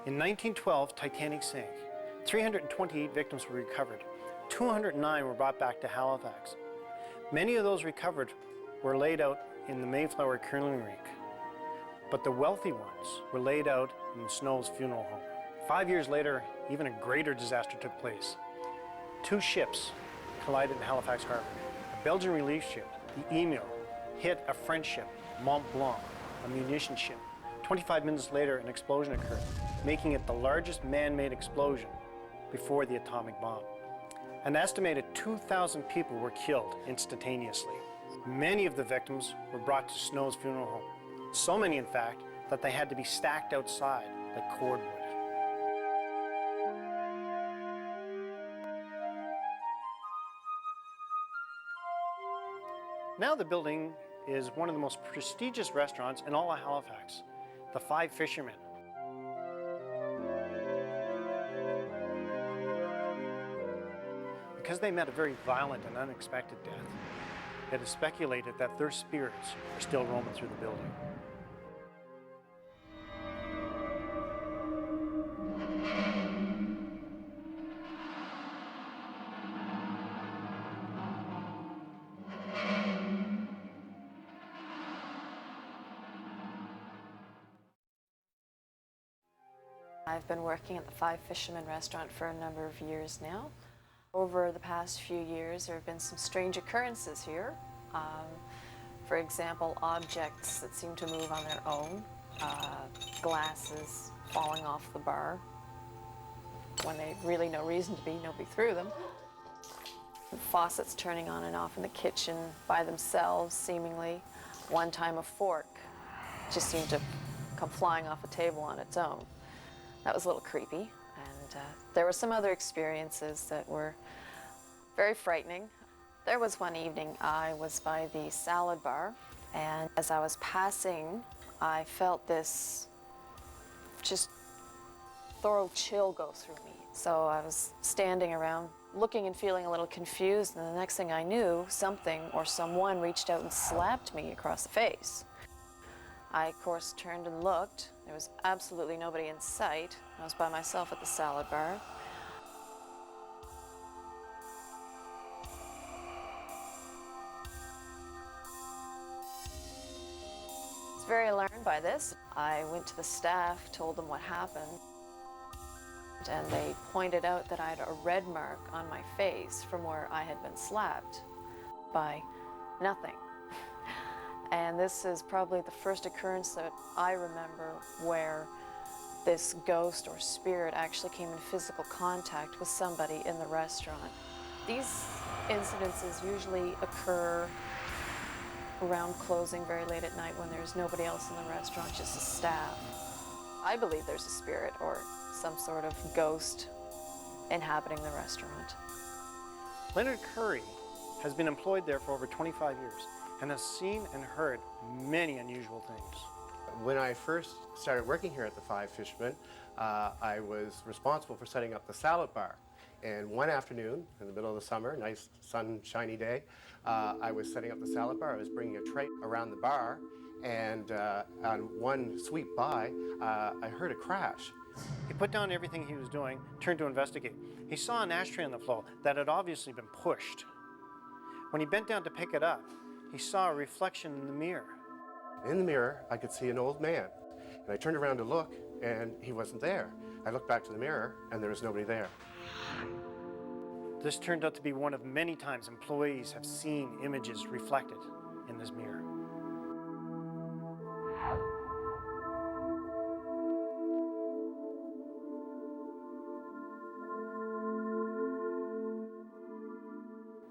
In 1912, Titanic sank. 328 victims were recovered. 209 were brought back to Halifax. Many of those recovered were laid out in the Mayflower curling rink, but the wealthy ones were laid out in Snow's funeral home. 5 years later, even a greater disaster took place. Two ships collided in Halifax Harbor. A Belgian relief ship, the Emile, hit a French ship, Mont Blanc, a munition ship. 25 minutes later, an explosion occurred, making it the largest man-made explosion before the atomic bomb. An estimated 2,000 people were killed instantaneously. Many of the victims were brought to Snow's funeral home. So many, in fact, that they had to be stacked outside like cordwood. Now the building is one of the most prestigious restaurants in all of Halifax, the Five Fishermen. Because they met a very violent and unexpected death, it is speculated that their spirits are still roaming through the building. I've been working at the Five Fisherman restaurant for a number of years now. Over the past few years, there have been some strange occurrences here. For example, objects that seem to move on their own, glasses falling off the bar when they really no reason to be, nobody threw them. Faucets turning on and off in the kitchen by themselves, seemingly. One time a fork just seemed to come flying off a table on its own. That was a little creepy, and there were some other experiences that were very frightening. There was one evening I was by the salad bar, and as I was passing, I felt this just thorough chill go through me. So I was standing around looking and feeling a little confused, and the next thing I knew, something or someone reached out and slapped me across the face. I, of course, turned and looked. There was absolutely nobody in sight. I was by myself at the salad bar. I was very alarmed by this. I went to the staff, told them what happened, and they pointed out that I had a red mark on my face from where I had been slapped by nothing. And this is probably the first occurrence that I remember where this ghost or spirit actually came in physical contact with somebody in the restaurant. These incidences usually occur around closing very late at night when there's nobody else in the restaurant, just the staff. I believe there's a spirit or some sort of ghost inhabiting the restaurant. Leonard has been employed there for over 25 years and has seen and heard many unusual things. When I first started working here at the Five Fishermen, I was responsible for setting up the salad bar. And one afternoon, in the middle of the summer, nice sunshiny day, I was setting up the salad bar. I was bringing a tray around the bar, and on one sweep by, I heard a crash. He put down everything he was doing, turned to investigate. He saw an ashtray on the floor that had obviously been pushed. When he bent down to pick it up, he saw a reflection in the mirror. In the mirror, I could see an old man. And I turned around to look, and he wasn't there. I looked back to the mirror, and there was nobody there. This turned out to be one of many times employees have seen images reflected in this mirror.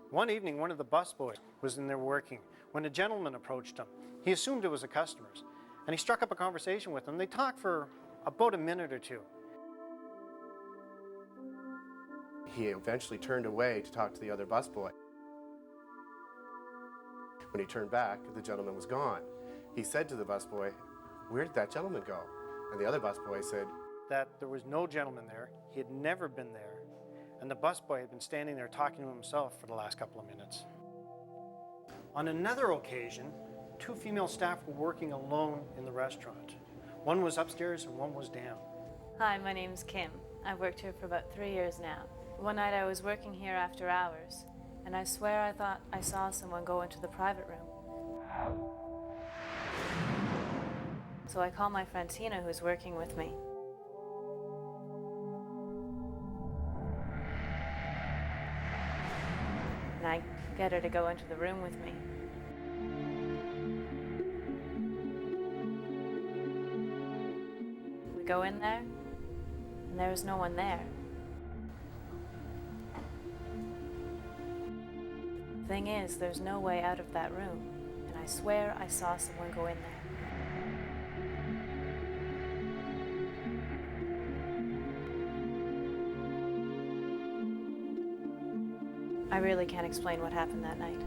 One evening, one of the busboys was in there working when a gentleman approached him. He assumed it was a customer's, and he struck up a conversation with him. They talked for about a minute or two. He eventually turned away to talk to the other busboy. When he turned back, the gentleman was gone. He said to the busboy, "Where did that gentleman go?" And the other busboy said that there was no gentleman there, he had never been there, and the busboy had been standing there talking to himself for the last couple of minutes. On another occasion, two female staff were working alone in the restaurant. One was upstairs and one was down. Hi, my name's Kim. I've worked here for about 3 years now. One night I was working here after hours, and I swear I thought I saw someone go into the private room. So I call my friend Tina, who's working with me. And I get her to go into the room with me. We go in there, and there was no one there. Thing is, there's no way out of that room, and I swear I saw someone go in there. I really can't explain what happened that night.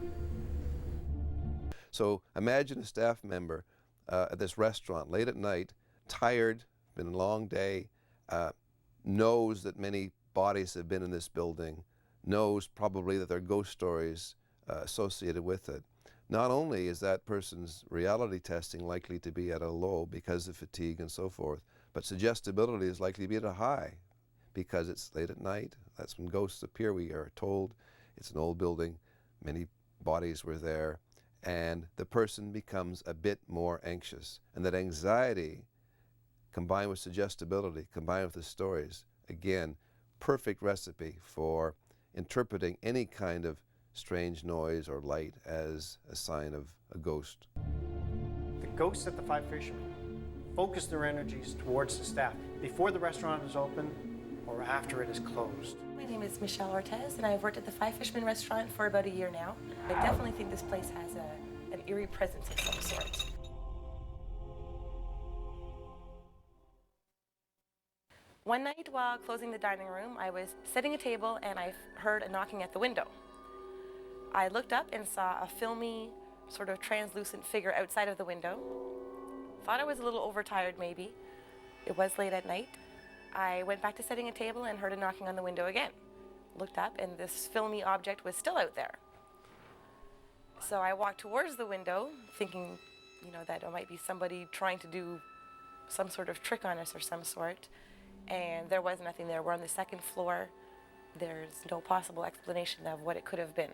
So imagine a staff member at this restaurant late at night, tired, been a long day, knows that many bodies have been in this building, knows probably that there are ghost stories associated with it. Not only is that person's reality testing likely to be at a low because of fatigue and so forth, but suggestibility is likely to be at a high because it's late at night. That's when ghosts appear, we are told. It's an old building, many bodies were there, and the person becomes a bit more anxious. And that anxiety, combined with suggestibility, combined with the stories, again, perfect recipe for interpreting any kind of strange noise or light as a sign of a ghost. The ghosts at the Five Fishermen focus their energies towards the staff before the restaurant is open or after it is closed. My name is Michelle Ortiz, and I've worked at the Five Fisherman restaurant for about a year now. I definitely think this place has an eerie presence of some sort. One night while closing the dining room, I was setting a table and I heard a knocking at the window. I looked up and saw a filmy, sort of translucent figure outside of the window. Thought I was a little overtired maybe. It was late at night. I went back to setting a table and heard a knocking on the window again. Looked up and this filmy object was still out there. So I walked towards the window thinking, that it might be somebody trying to do some sort of trick on us or some sort. And there was nothing there. We're on the second floor. There's no possible explanation of what it could have been.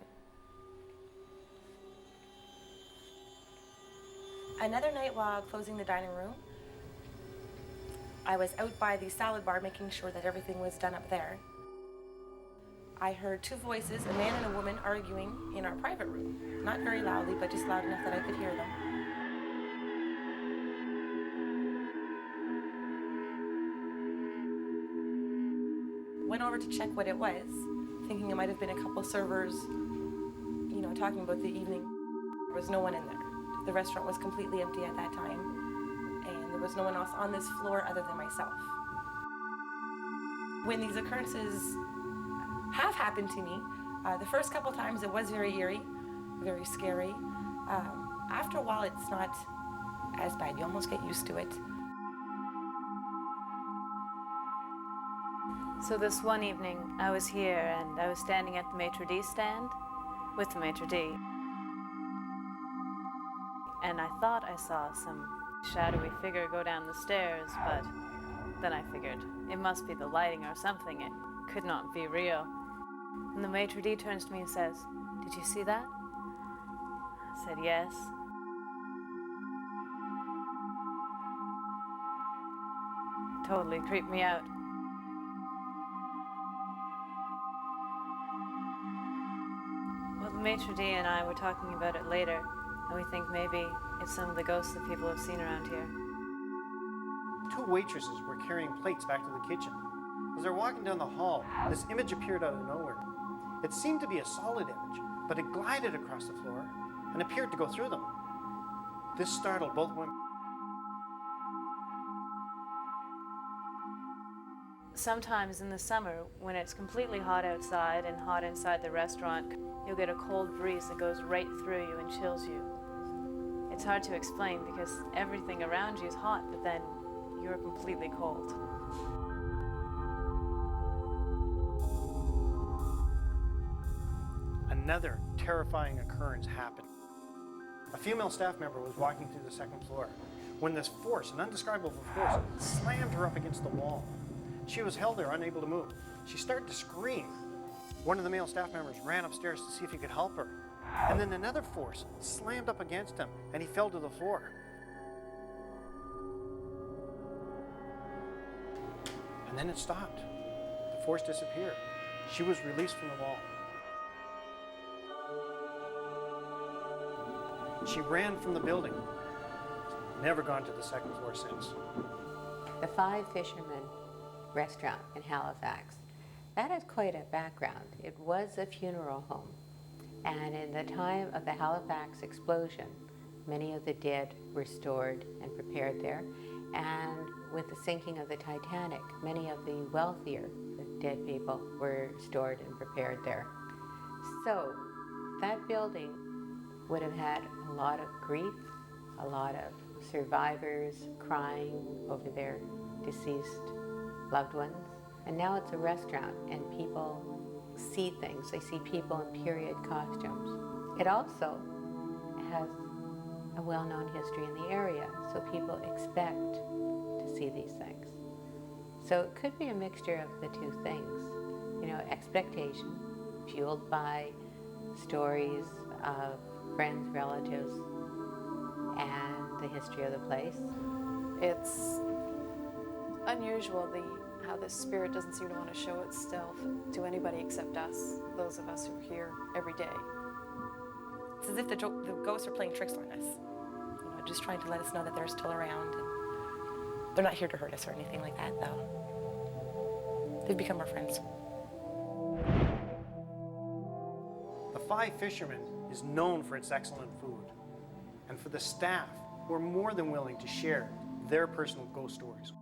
Another night while closing the dining room, I was out by the salad bar making sure that everything was done up there. I heard two voices, a man and a woman, arguing in our private room. Not very loudly, but just loud enough that I could hear them. Went over to check what it was, thinking it might have been a couple servers, talking about the evening. There was no one in there. The restaurant was completely empty at that time, and there was no one else on this floor other than myself. When these occurrences have happened to me, the first couple times it was very eerie, very scary. After a while, it's not as bad. You almost get used to it. So this one evening, I was here and I was standing at the maitre d' stand with the maitre d'. And I thought I saw some shadowy figure go down the stairs, but then I figured it must be the lighting or something. It could not be real. And the maitre d' turns to me and says, "Did you see that?" I said, "Yes." Totally creeped me out. Well, the maitre d' and I were talking about it later, and we think maybe it's some of the ghosts that people have seen around here. Two waitresses were carrying plates back to the kitchen. As they're walking down the hall, this image appeared out of nowhere. It seemed to be a solid image, but it glided across the floor and appeared to go through them. This startled both women. Sometimes in the summer, when it's completely hot outside and hot inside the restaurant, you'll get a cold breeze that goes right through you and chills you. It's hard to explain because everything around you is hot, but then you're completely cold. Another terrifying occurrence happened. A female staff member was walking through the second floor when this force, an undescribable force, slammed her up against the wall. She was held there, unable to move. She started to scream. One of the male staff members ran upstairs to see if he could help her. And then another force slammed up against him, and he fell to the floor. And then it stopped. The force disappeared. She was released from the wall. She ran from the building. Never gone to the second floor since. The Five Fishermen restaurant in Halifax, that has quite a background. It was a funeral home. And in the time of the Halifax explosion, many of the dead were stored and prepared there. And with the sinking of the Titanic, many of the wealthier dead people were stored and prepared there. So that building would have had a lot of grief, a lot of survivors crying over their deceased loved ones. And now it's a restaurant and people see things. They see people in period costumes. It also has a well-known history in the area, so people expect to see these things. So it could be a mixture of the two things. You know, expectation, fueled by stories of friends, relatives, and the history of the place. It's unusual how this spirit doesn't seem to want to show itself to anybody except us, those of us who are here every day. It's as if the ghosts are playing tricks on us, you know, just trying to let us know that they're still around. And they're not here to hurt us or anything like that, though. They've become our friends. The Five Fishermen is known for its excellent food and for the staff who are more than willing to share their personal ghost stories.